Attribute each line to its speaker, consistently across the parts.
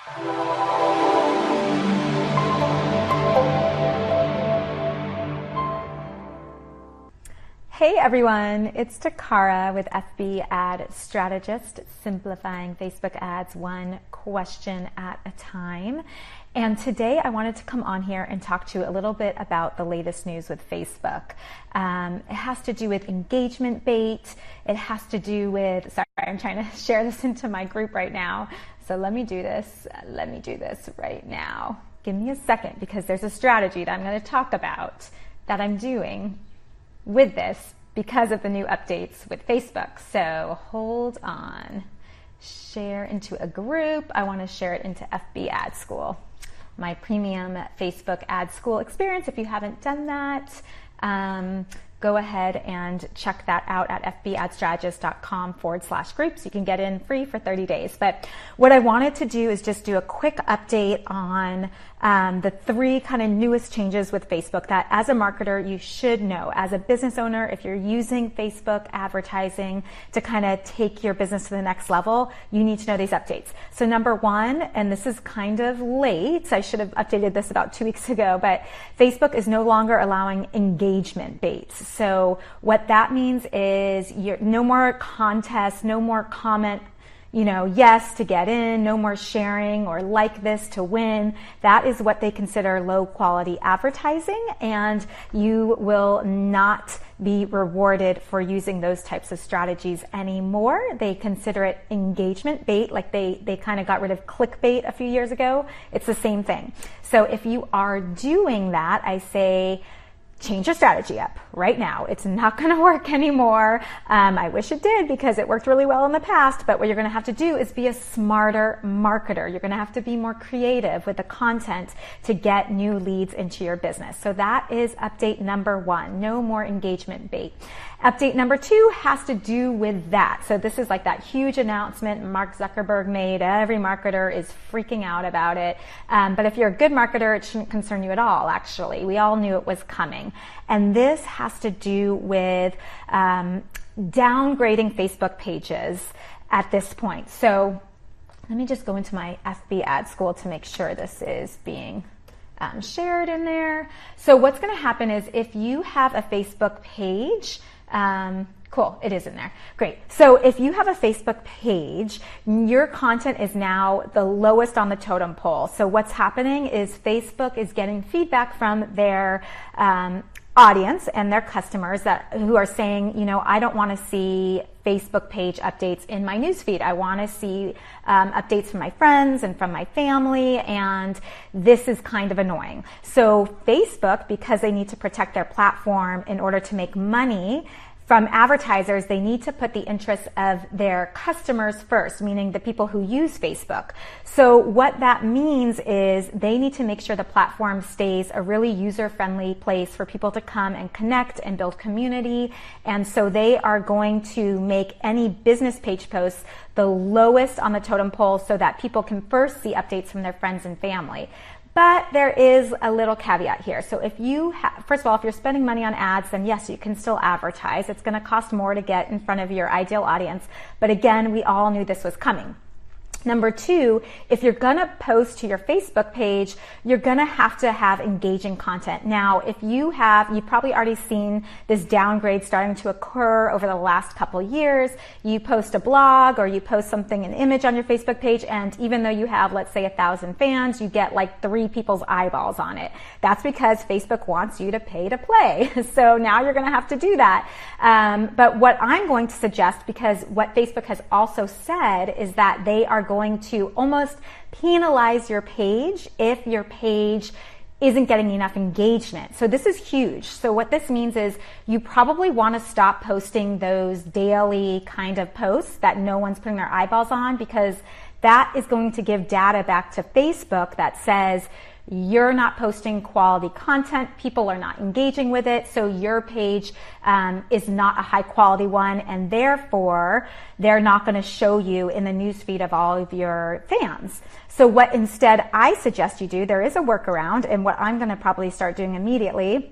Speaker 1: Hey everyone, it's Toccara with FB Ad Strategist, simplifying Facebook ads one question at a time. And today I wanted to come on here and talk to you a little bit about the latest news with Facebook. It has to do with engagement bait. It has to do with, sorry, I'm trying to share this into my group right now. So let me do this right now. Give me a second because there's a strategy that I'm going to talk about that I'm doing with this because of the new updates with Facebook. So hold on. Share into a group. I want to share it into FB Ad School, my premium Facebook ad school experience. If you haven't done that, go ahead and check that out at fbadstrategist.com/groups. You can get in free for 30 days. But what I wanted to do is just do a quick update on the three kind of newest changes with Facebook that as a marketer you should know. As a business owner, if you're using Facebook advertising to kind of take your business to the next level, you need to know these updates. So number one, and this is kind of late, I should have updated this about 2 weeks ago, but Facebook is no longer allowing engagement baits. So what that means is no more contests, no more comment, yes to get in, no more sharing or like this to win. That is what they consider low quality advertising, and you will not be rewarded for using those types of strategies anymore. They consider it engagement bait, like they kind of got rid of clickbait a few years ago. It's the same thing. So if you are doing that, I say, change your strategy up right now. It's not going to work anymore. I wish it did because it worked really well in the past, but what you're going to have to do is be a smarter marketer. You're going to have to be more creative with the content to get new leads into your business. So that is update number one. No more engagement bait. Update number two has to do with that. So this is like that huge announcement Mark Zuckerberg made. Every marketer is freaking out about it. But if you're a good marketer, it shouldn't concern you at all, actually. We all knew it was coming. And this has to do with downgrading Facebook pages at this point. So let me just go into my FB Ad School to make sure this is being shared in there. So what's going to happen is if you have a Facebook page, cool, it is in there. Great. So if you have a Facebook page, your content is now the lowest on the totem pole. So what's happening is Facebook is getting feedback from their audience and their customers who are saying, I don't want to see Facebook page updates in my newsfeed. I want to see updates from my friends and from my family, and this is kind of annoying. So Facebook, because they need to protect their platform in order to make money from advertisers, they need to put the interests of their customers first, meaning the people who use Facebook. So what that means is they need to make sure the platform stays a really user-friendly place for people to come and connect and build community. And so they are going to make any business page posts the lowest on the totem pole so that people can first see updates from their friends and family. But there is a little caveat here. So if you first of all, if you're spending money on ads, then yes, you can still advertise. It's going to cost more to get in front of your ideal audience. But again, we all knew this was coming. Number two, if you're going to post to your Facebook page, you're going to have engaging content. Now, if you've probably already seen this downgrade starting to occur over the last couple years. You post a blog or you post an image on your Facebook page, and even though you have, let's say, 1,000 fans, you get like 3 people's eyeballs on it. That's because Facebook wants you to pay to play. So now you're going to have to do that. But what I'm going to suggest, because what Facebook has also said is that they are going to almost penalize your page if your page isn't getting enough engagement. So this is huge. So what this means is you probably want to stop posting those daily kind of posts that no one's putting their eyeballs on, because that is going to give data back to Facebook that says you're not posting quality content, people are not engaging with it, so your page is not a high quality one, and therefore they're not going to show you in the newsfeed of all of your fans. So what instead I suggest you do, there is a workaround, and what I'm going to probably start doing immediately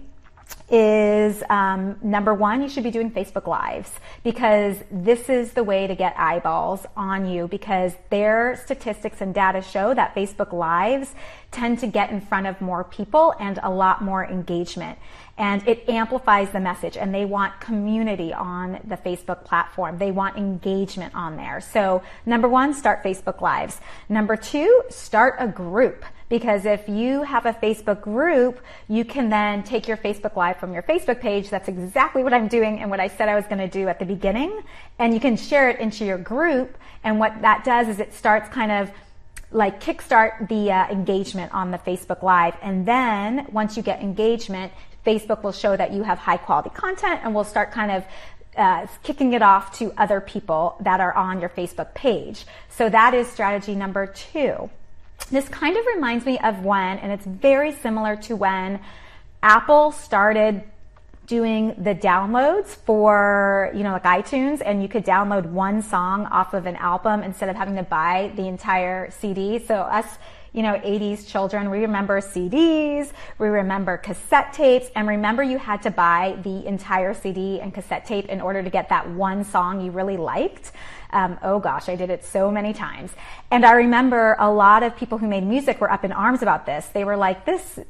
Speaker 1: is number one, you should be doing Facebook Lives, because this is the way to get eyeballs on you, because their statistics and data show that Facebook Lives tend to get in front of more people and a lot more engagement. And it amplifies the message, and they want community on the Facebook platform. They want engagement on there. So number one, start Facebook Lives. Number two, start a group. Because if you have a Facebook group, you can then take your Facebook Live from your Facebook page. That's exactly what I'm doing and what I said I was going to do at the beginning. And you can share it into your group. And what that does is it starts kind of like kickstart the engagement on the Facebook Live. And then once you get engagement, Facebook will show that you have high quality content, and will start kind of kicking it off to other people that are on your Facebook page. So that is strategy number two. This kind of reminds me of when, and it's very similar to when Apple started doing the downloads for, like iTunes, and you could download one song off of an album instead of having to buy the entire CD. So us, 80s children, we remember CDs, we remember cassette tapes, and remember you had to buy the entire CD and cassette tape in order to get that one song you really liked. Oh gosh, I did it so many times. And I remember a lot of people who made music were up in arms about this. They were like,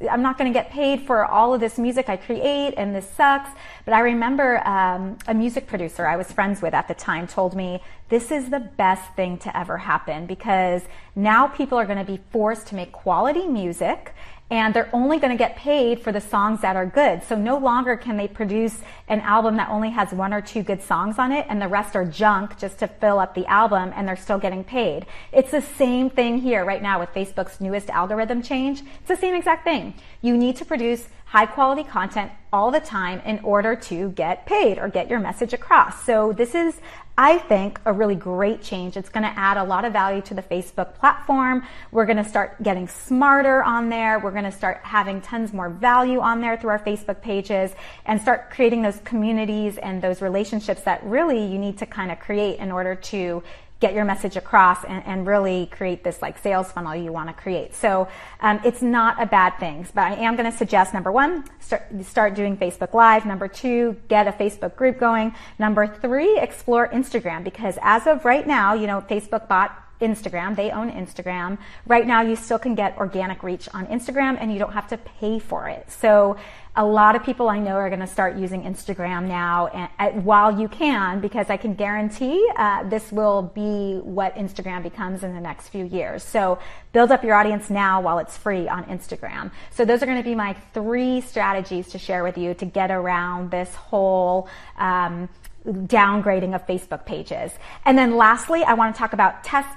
Speaker 1: I'm not going to get paid for all of this music I create, and this sucks. But I remember a music producer I was friends with at the time told me, this is the best thing to ever happen, because now people are going to be forced to make quality music, and they're only going to get paid for the songs that are good. So no longer can they produce an album that only has one or two good songs on it and the rest are junk just to fill up the album, and they're still getting paid. It's the same thing here right now with Facebook's newest algorithm change. It's the same exact thing. You need to produce high quality content all the time in order to get paid or get your message across. So this is, I think, a really great change. It's going to add a lot of value to the Facebook platform. We're going to start getting smarter on there. We're going to start having tons more value on there through our Facebook pages, and start creating those communities and those relationships that really you need to kind of create in order to get your message across and really create this like sales funnel you want to create. So it's not a bad thing, but I am going to suggest, number one, start doing Facebook Live. Number two, get a Facebook group going. Number three, explore Instagram, because as of right now, Facebook bought Instagram. They own Instagram. Right now, you still can get organic reach on Instagram, and you don't have to pay for it. So a lot of people I know are going to start using Instagram now, and while you can, because I can guarantee this will be what Instagram becomes in the next few years. So build up your audience now while it's free on Instagram. So those are going to be my three strategies to share with you to get around this whole downgrading of Facebook pages. And then lastly, I want to talk about test.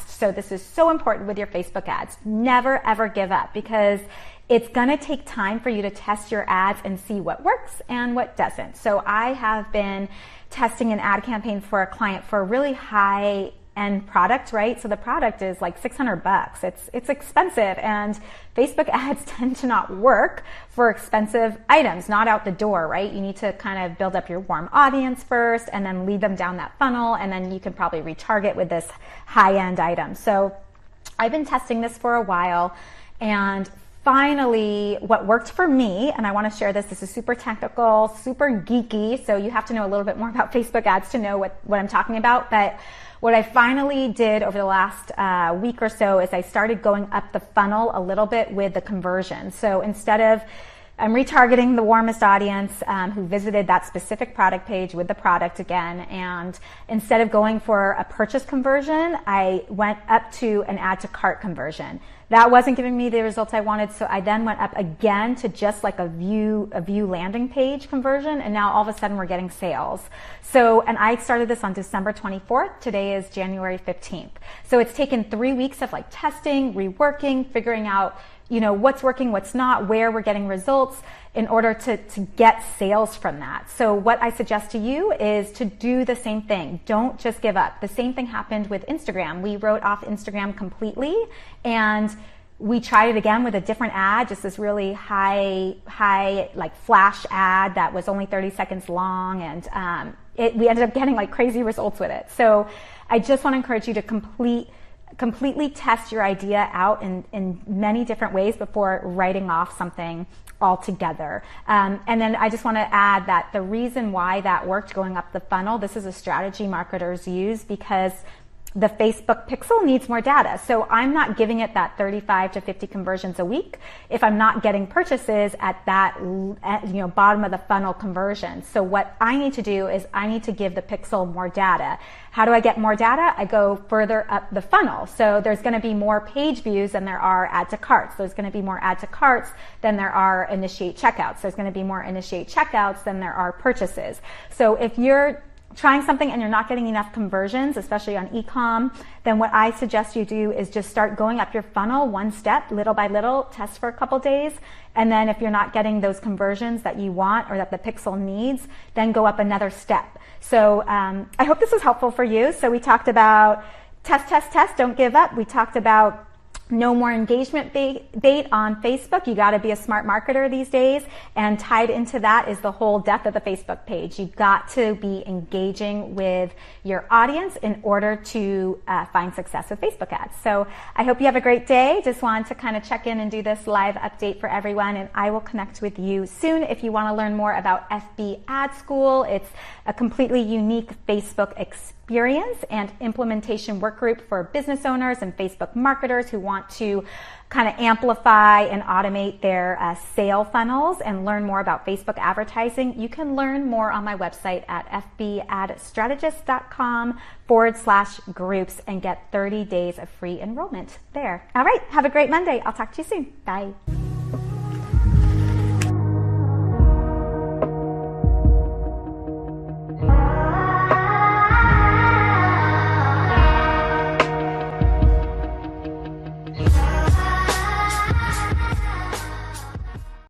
Speaker 1: So this is so important with your Facebook ads. Never ever give up, because it's going to take time for you to test your ads and see what works and what doesn't. So I have been testing an ad campaign for a client for a really high end product, right? So the product is like $600. It's expensive, and Facebook ads tend to not work for expensive items, not out the door, right? You need to kind of build up your warm audience first and then lead them down that funnel, and then you can probably retarget with this high-end item. So I've been testing this for a while, and finally, what worked for me, and I want to share this is super technical, super geeky, so you have to know a little bit more about Facebook ads to know what I'm talking about. But what I finally did over the last week or so is I started going up the funnel a little bit with the conversion. So instead of, I'm retargeting the warmest audience who visited that specific product page with the product again, and instead of going for a purchase conversion, I went up to an add to cart conversion. That wasn't giving me the results I wanted, so I then went up again to just like a view landing page conversion, and now all of a sudden we're getting sales. So, and I started this on December 24th. Today is January 15th. So it's taken 3 weeks of like testing, reworking, figuring out what's working, what's not, where we're getting results in order to get sales from that. So what I suggest to you is to do the same thing. Don't just give up. The same thing happened with Instagram. We wrote off Instagram completely, and we tried it again with a different ad, just this really high like flash ad that was only 30 seconds long, and we ended up getting like crazy results with it. So I just want to encourage you to complete completely test your idea out in many different ways before writing off something altogether. And then I just want to add that the reason why that worked going up the funnel, this is a strategy marketers use because the Facebook pixel needs more data. So I'm not giving it that 35 to 50 conversions a week if I'm not getting purchases at that bottom of the funnel conversion. So what I need to do is I need to give the pixel more data. How do I get more data? I go further up the funnel. So there's going to be more page views than there are add to carts. There's going to be more add to carts than there are initiate checkouts. There's going to be more initiate checkouts than there are purchases. So if you're trying something and you're not getting enough conversions, especially on e-com, then what I suggest you do is just start going up your funnel one step, little by little, test for a couple days, and then if you're not getting those conversions that you want or that the pixel needs, then go up another step. So I hope this was helpful for you. So we talked about test, don't give up. We talked about no more engagement bait on Facebook. You got to be a smart marketer these days. And tied into that is the whole death of the Facebook page. You've got to be engaging with your audience in order to find success with Facebook ads. So I hope you have a great day. Just wanted to kind of check in and do this live update for everyone. And I will connect with you soon if you want to learn more about FB Ad School. It's a completely unique Facebook experience and implementation work group for business owners and Facebook marketers who want to kind of amplify and automate their sale funnels and learn more about Facebook advertising. You can learn more on my website at fbadstrategist.com/groups and get 30 days of free enrollment there. All right, have a great Monday. I'll talk to you soon. Bye.